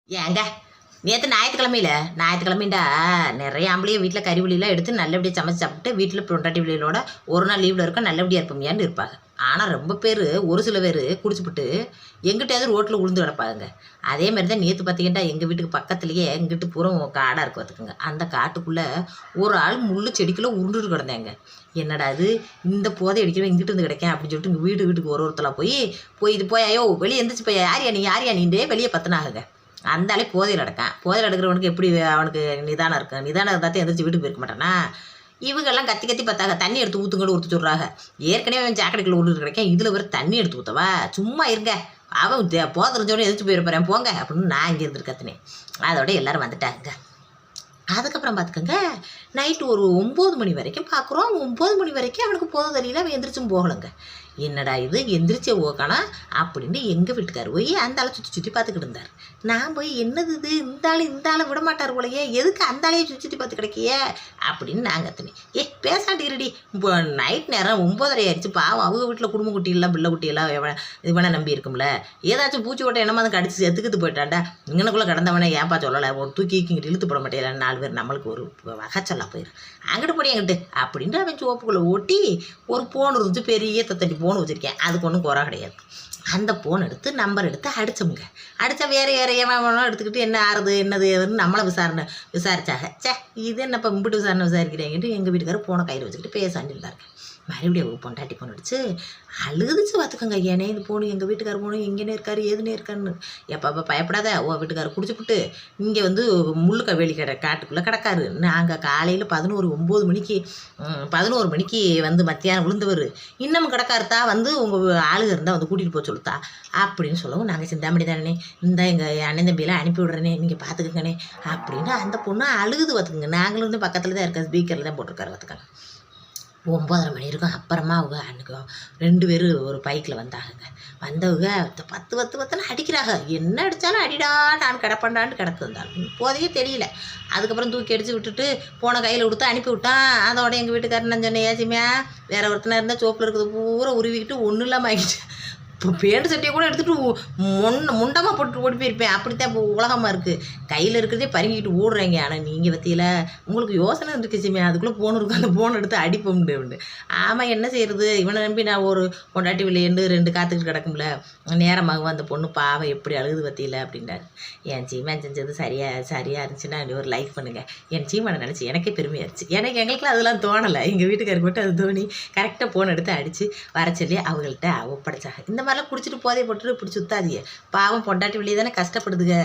ஏங்க நேற்று ஞாயிற்றுக்கிழமைண்டா நிறைய ஆம்பளையே வீட்டில் கறிவெளியெலாம் எடுத்து நல்லபடியாக சமைச்சு சாப்பிட்டு வீட்டில் பொண்டாட்டி வெளியிலோட ஒரு நாள் லீவில் இருக்க நல்லபடியாக இருப்போம்யான்னு இருப்பாங்க. ஆனால் ரொம்ப பேர் ஒரு சில பேர் குடிச்சுப்புட்டு எங்கிட்டாவது ரோட்டில் உளுந்து கிடப்பாங்க. அதே மாதிரி தான் நேற்று பார்த்தீங்கன்னா எங்கள் வீட்டுக்கு பக்கத்துலேயே எங்கிட்டு பூரம் காடாக இருக்கு பார்த்துக்குங்க. அந்த காட்டுக்குள்ளே ஒரு ஆள் முள்ளு செடிக்குள்ளே உருண்டுட்டு கிடந்தாங்க. என்னடா அது இந்த போதை அடிக்கிறவன் இங்கிட்டு இருந்து கிடைக்கேன் அப்படின்னு சொல்லிட்டு இங்கே வீட்டுக்கு ஒருத்தலாம் போய் இது போயோ வெளியே எந்திரிச்சு போய் யார் நீண்டே வெளியே பத்தினாகுங்க. அந்த ஆளே போதையில் எடுக்கிறவனுக்கு எப்படி அவனுக்கு நிதானம் இருக்கு? நிதானம் இருந்தால் எந்திரிச்சு வீட்டுக்கு போயிருக்க மாட்டானா? இவங்கெல்லாம் கத்தி பார்த்தாங்க. தண்ணி எடுத்து ஊற்றுங்கன்னு ஊற்றி சொல்கிறாங்க. ஏற்கனவே அவன் சாக்கடைக்குள்ள ஊருக்கு கிடைக்கேன், இதில் வேறு தண்ணி எடுத்து ஊற்றவா? சும்மா இருங்க, அவன் போதிருந்தோடனே எதிர்த்து போயிருப்பேன் போங்க அப்படின்னு நான் இங்கே இருந்துட்டு கத்துனேன். அதோட எல்லோரும் வந்துட்டாங்க. அதுக்கப்புறம் பார்த்துக்கோங்க, நைட்டு ஒரு 9 மணி வரைக்கும் பார்க்குறோம். 9 மணி வரைக்கும் அவனுக்கு போத தெரியல, அவன் எந்திரிச்சும் போகலைங்க. என்னடா இது எந்திரிச்சே ஓக்கானா அப்படின்னு எங்கள் வீட்டுக்கார் போய் அந்த ஆளை சுற்றி பார்த்துக்கிட்டு இருந்தார். நான் போய் என்னது இது இந்த ஆளை விட மாட்டார் போலையே, எதுக்கு அந்த ஆளையே சுற்றி பார்த்து கிடைக்கிய அப்படின்னு நான் கத்துனேன். பேசாண்டிருடி, இப்போ நைட் நேரம் 9:30 ஆயிடுச்சு. பாவம் அவங்க வீட்டில் குடும்ப குட்டியெல்லாம் பிள்ளை குட்டியெல்லாம் இவனை நம்பி இருக்கும்ல. ஏதாச்சும் பூச்சி ஓட்டை என்னமா அதை கடிச்சு செத்துக்கிட்டு போயிட்டாண்டா. இங்கனக்குள்ளே கடந்தவனை ஏப்பா சொல்லலை, ஒரு தூக்கிக்கிட்டு இழுத்து போட மாட்டேன். 4 பேர் நம்மளுக்கு ஒரு வகைச்சொல்லா போயிடும். அங்கிட்டு போடி என்கிட்ட அப்படின்ட்டு அவன் சோப்புக்குள்ளே ஓட்டி ஒரு ஃபோன் இருந்துச்சு, பெரிய தத்தட்டி ஃபோன் வச்சுருக்கேன். அதுக்கு ஒன்றும் குறை கிடையாது. அந்த ஃபோன் எடுத்து நம்பர் எடுத்து அடித்தோமுங்க. அடித்தா வேறு ஏமாவனோ எடுத்துக்கிட்டு என்ன ஆறுது என்னது ஏதுன்னு நம்மளை விசாரிச்சாங்க. இது என்னப்பா இம்பிட்டு விசாரிக்கிறேங்கிட்டு எங்கள் வீட்டுக்காரர் ஃபோனை கையில் வச்சுக்கிட்டு பேசாண்டிருந்தாருங்க. மறுபடியும் பொண்டாட்டி ஃபோன் அடிச்சு அழுதுச்சு பார்த்துக்கோங்க. ஏனே இது போகணும், எங்கள் வீட்டுக்காரர் போகணும், எங்கேனே இருக்காரு ஏதுனே இருக்காருன்னு. எப்போ பயப்படாத, வீட்டுக்காரர் குடிச்சுப்புட்டு இங்கே வந்து முள்ளுக்க வேலி காட்டுக்குள்ளே கிடக்காரு. நாங்கள் காலையில் 11 மணிக்கு வந்து மத்தியானம் விழுந்தவர் இன்னமும் கிடக்காருத்தா, வந்து உங்கள் ஆளுக இருந்தால் வந்து கூட்டிகிட்டு போக சொல்லுத்தா அப்படின்னு சொல்லவும், நாங்கள் சிந்தாமணி தானே, இந்த எங்கள் அண்ணன் தம்பியெல்லாம் அனுப்பி விட்றேனே, நீங்கள் பார்த்துக்கங்கண்ணே அப்படின்னு அந்த பொண்ணு அழுகுது பார்த்துக்குங்க. நாங்களும் வந்து பக்கத்தில் தான் இருக்கோம், ஸ்பீக்கரில் தான் போட்டிருக்காரு பார்த்துக்கங்க. 9:30 மணி இருக்கும். அப்புறமா அவங்க அன்றைக்கி 2 பேர் ஒரு பைக்கில் வந்தாங்க. வந்தவங்க 10 அடிக்கிறாங்க. என்ன அடித்தாலும் அடிடா நான் கிடப்பண்டான்னு கிடக்கு வந்தாலும் போதையே தெரியல. அதுக்கப்புறம் தூக்கி அடித்து விட்டுட்டு போன கையில் கொடுத்து அனுப்பி விட்டான். அதோட எங்கள் வீட்டுக்காரர் நான் சொன்னேன், ஏசிமையா வேறு ஒருத்தனை இருந்தால் சோப்பில் இருக்கிறது பூரா உருவிக்கிட்டு ஒன்றும் இல்லாமல் ஆகிடுச்சு. இப்போ பேண்ட் சட்டையை கூட எடுத்துகிட்டு முண்டமாக போட்டு ஓடி போயிருப்பேன். அப்படித்தான் இப்போ உலகமாக இருக்குது. கையில் இருக்கிறதே பருங்கிக்கிட்டு ஓடுறாங்க. ஆனால் நீங்கள் பற்றியில் உங்களுக்கு யோசனை இருக்குச்சுமே, அதுக்குள்ளே ஃபோன் இருக்கும், அந்த ஃபோன் எடுத்து அடிப்போம்ண்டு உண்டு. ஆமாம், என்ன செய்கிறது, இவனை நம்பி நான் ஒரு பொண்டாட்டி விளையாண்டு 2 காத்துக்கிட்டு கிடக்கும்ல. நேரமாகவும் அந்த பொண்ணு பாவம் எப்படி அழுகுது பற்றியில் அப்படின்றாரு. என் சீமான் செஞ்சது சரியாக இருந்துச்சுன்னா ஒரு லைக் பண்ணுங்கள். என் சீமானை நினச்சி எனக்கே பெருமையாக இருந்துச்சு. எங்களுக்குலாம் அதெல்லாம் தோணலை. எங்கள் வீட்டுக்காருக்கு மட்டும் அது தோணி கரெக்டாக ஃபோன் எடுத்து அடித்து வர சொல்லி அவங்கள்ட்ட ஒப்படைச்சாங்க. இந்த மாதிரிலாம் குடிச்சிட்டு போதையை போட்டுட்டு இப்படி சுத்தாதீங்க. பாவம் பொண்டாட்டி வெளியே தானே கஷ்டப்படுதுங்க.